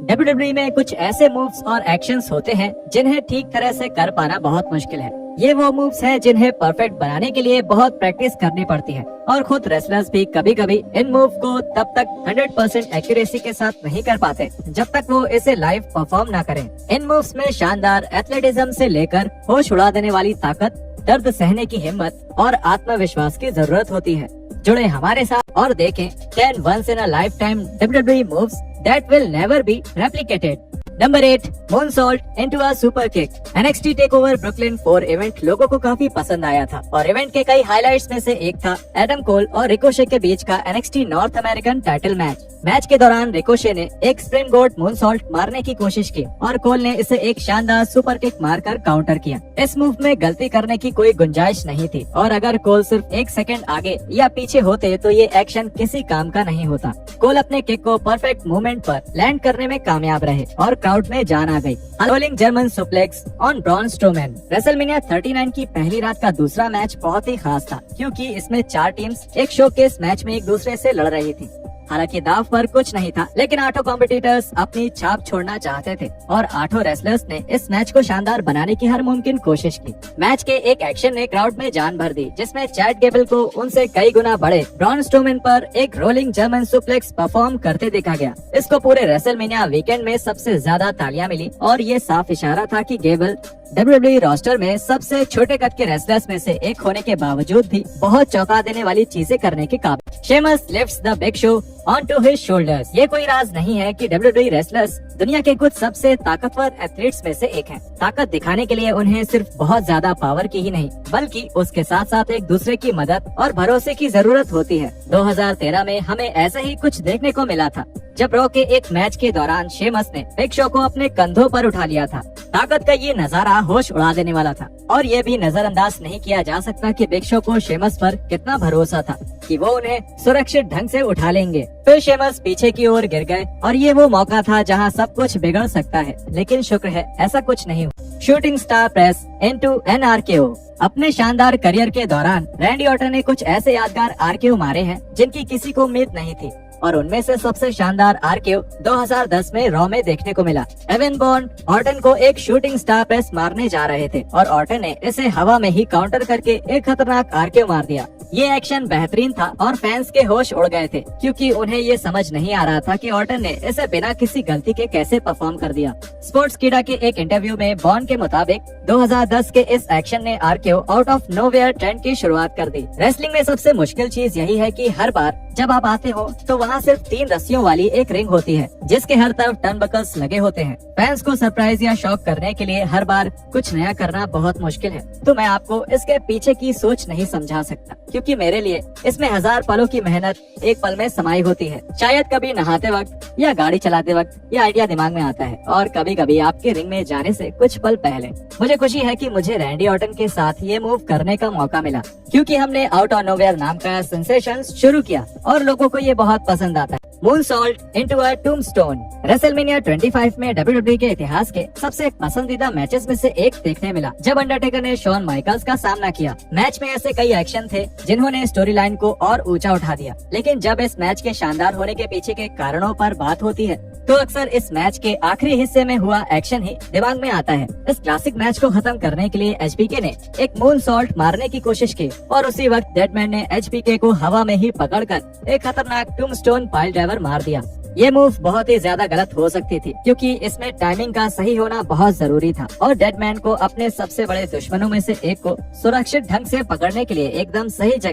WWE में कुछ ऐसे मूव्स और एक्शंस होते हैं जिन्हें ठीक तरह से कर पाना बहुत मुश्किल है। ये वो मूव्स हैं जिन्हें परफेक्ट बनाने के लिए बहुत प्रैक्टिस करनी पड़ती है और खुद रेसलर्स भी कभी कभी इन मूव को तब तक 100% एक्यूरेसी के साथ नहीं कर पाते जब तक वो इसे लाइव परफॉर्म ना करें। इन मूव्स में शानदार एथलेटिज्म से लेकर होश उड़ा देने वाली ताकत, दर्द सहने की हिम्मत और आत्मविश्वास की जरूरत होती है। जुड़े हमारे साथ और देखें 10 once in a lifetime WWE moves that will never be replicated। Number 8, moonsault into a super kick। NXT Takeover Brooklyn 4 event लोगों को काफी पसंद आया था और इवेंट के कई हाइलाइट्स में से एक था एडम कोल और रिकोशे के बीच का NXT north American title match के दौरान रिकोशे ने एक स्प्रिंगबोर्ड मूनसॉल्ट मारने की कोशिश की और कोल ने इसे एक शानदार सुपर किक मारकर काउंटर किया। इस मूव में गलती करने की कोई गुंजाइश नहीं थी और अगर कोल सिर्फ 1 सेकंड आगे या पीछे होते तो ये एक्शन किसी काम का नहीं होता। कोल अपने किक को परफेक्ट मूवमेंट पर लैंड करने में कामयाब रहे और क्राउड में जान आ गई। Rolling German suplex on Braun Strowman. WrestleMania 39 की पहली रात का दूसरा मैच बहुत ही खास था क्योंकि इसमें 4 टीम्स एक शोकेस मैच में एक दूसरे से लड़ रही थी। हालांकि दाव पर कुछ नहीं था, लेकिन 8 कॉम्पिटिटर्स अपनी छाप छोड़ना चाहते थे और 8 रेसलर्स ने इस मैच को शानदार बनाने की हर मुमकिन कोशिश की। मैच के एक एक्शन ने क्राउड में जान भर दी, जिसमें चैट गेबल को उनसे कई गुना बड़े ब्रॉन स्ट्रोमैन पर एक रोलिंग जर्मन सुप्लेक्स परफॉर्म करते देखा गया। इसको पूरे रेसलमेनिया वीकेंड में सबसे ज्यादा तालियां मिली और ये साफ इशारा था कि गेबल WWE रोस्टर में सबसे छोटे कद के रेसलर्स में से एक होने के बावजूद भी बहुत चौंका देने वाली चीजें करने के काबिल। Sheamus lifts the big show onto his shoulders। ये कोई राज नहीं है कि WWE रेसलर्स दुनिया के कुछ सबसे ताकतवर एथलीट्स में से एक हैं। ताकत दिखाने के लिए उन्हें सिर्फ बहुत ज्यादा पावर की ही नहीं बल्कि उसके साथ साथ एक दूसरे की मदद और भरोसे की जरूरत होती है। 2013 में हमें ऐसा ही कुछ देखने को मिला था जब रॉ के एक मैच के दौरान शेमस ने बिग शो को अपने कंधों पर उठा लिया था। ताकत का ये नजारा होश उड़ा देने वाला था और ये भी नजरअंदाज नहीं किया जा सकता कि बिग शो को शेमस पर कितना भरोसा था कि वो उन्हें सुरक्षित ढंग से उठा लेंगे। फिर शेमस पीछे की ओर गिर गए और ये वो मौका था जहां सब कुछ बिगड़ सकता है, लेकिन शुक्र है ऐसा कुछ नहीं हुआ। Shooting star press into an RKO। अपने शानदार करियर के दौरान रैंडी ऑर्टन ने कुछ ऐसे यादगार RKO मारे हैं जिनकी किसी को उम्मीद नहीं थी और उनमें से सबसे शानदार RKO 2010 में रॉ में देखने को मिला। एवन बॉर्न ऑर्टन को एक शूटिंग स्टार प्रेस मारने जा रहे थे और ऑर्टन ने इसे हवा में ही काउंटर करके एक खतरनाक RKO मार दिया। ये एक्शन बेहतरीन था और फैंस के होश उड़ गए थे क्योंकि उन्हें ये समझ नहीं आ रहा था कि ऑर्टन ने इसे बिना किसी गलती के कैसे परफॉर्म कर दिया। स्पोर्ट्स कीड़ा के एक इंटरव्यू में बॉर्न के मुताबिक 2010 के इस एक्शन ने RKO out of nowhere trend की शुरुआत कर दी। रेसलिंग में सबसे मुश्किल चीज यही है कि हर बार जब आप आते हो तो वहाँ सिर्फ 3 रस्सियों वाली एक रिंग होती है जिसके हर तरफ टर्नबकल्स लगे होते हैं। फैंस को सरप्राइज या शॉक करने के लिए हर बार कुछ नया करना बहुत मुश्किल है, तो मैं आपको इसके पीछे की सोच नहीं समझा सकता क्योंकि मेरे लिए इसमें 1000 पलों की मेहनत एक पल में समाई होती है। शायद कभी नहाते वक्त या गाड़ी चलाते वक्त ये आइडिया दिमाग में आता है और कभी कभी आपके रिंग में जाने से कुछ पल पहले। मुझे खुशी है कि मुझे रैंडी ऑर्टन के साथ ये मूव करने का मौका मिला क्योंकि हमने आउट ऑफ नोवेयर नाम का सेंसेशन शुरू किया और लोगों को ये बहुत पसंद आता है। Moonsault into a tombstone. WrestleMania 25 में WWE के इतिहास के सबसे पसंदीदा मैचेस में से एक देखने मिला जब अंडरटेकर ने शॉन माइकल्स का सामना किया। मैच में ऐसे कई एक्शन थे जिन्होंने स्टोरी लाइन को और ऊंचा उठा दिया, लेकिन जब इस मैच के शानदार होने के पीछे के कारणों पर बात होती है तो अक्सर इस मैच के आखिरी हिस्से में हुआ एक्शन ही दिमाग में आता है। इस क्लासिक मैच को खत्म करने के लिए HBK ने एक मूनसॉल्ट मारने की कोशिश की और उसी वक्त डेडमैन ने HBK को हवा में ही पकड़कर एक खतरनाक टूम्बस्टोन पाइल ड्राइवर मार दिया। ये मूव बहुत ही ज्यादा गलत हो सकती थी क्योंकि इसमें टाइमिंग का सही होना बहुत जरूरी था और डेडमैन को अपने सबसे बड़े दुश्मनों में से एक को सुरक्षित ढंग से पकड़ने के लिए एकदम सही जगह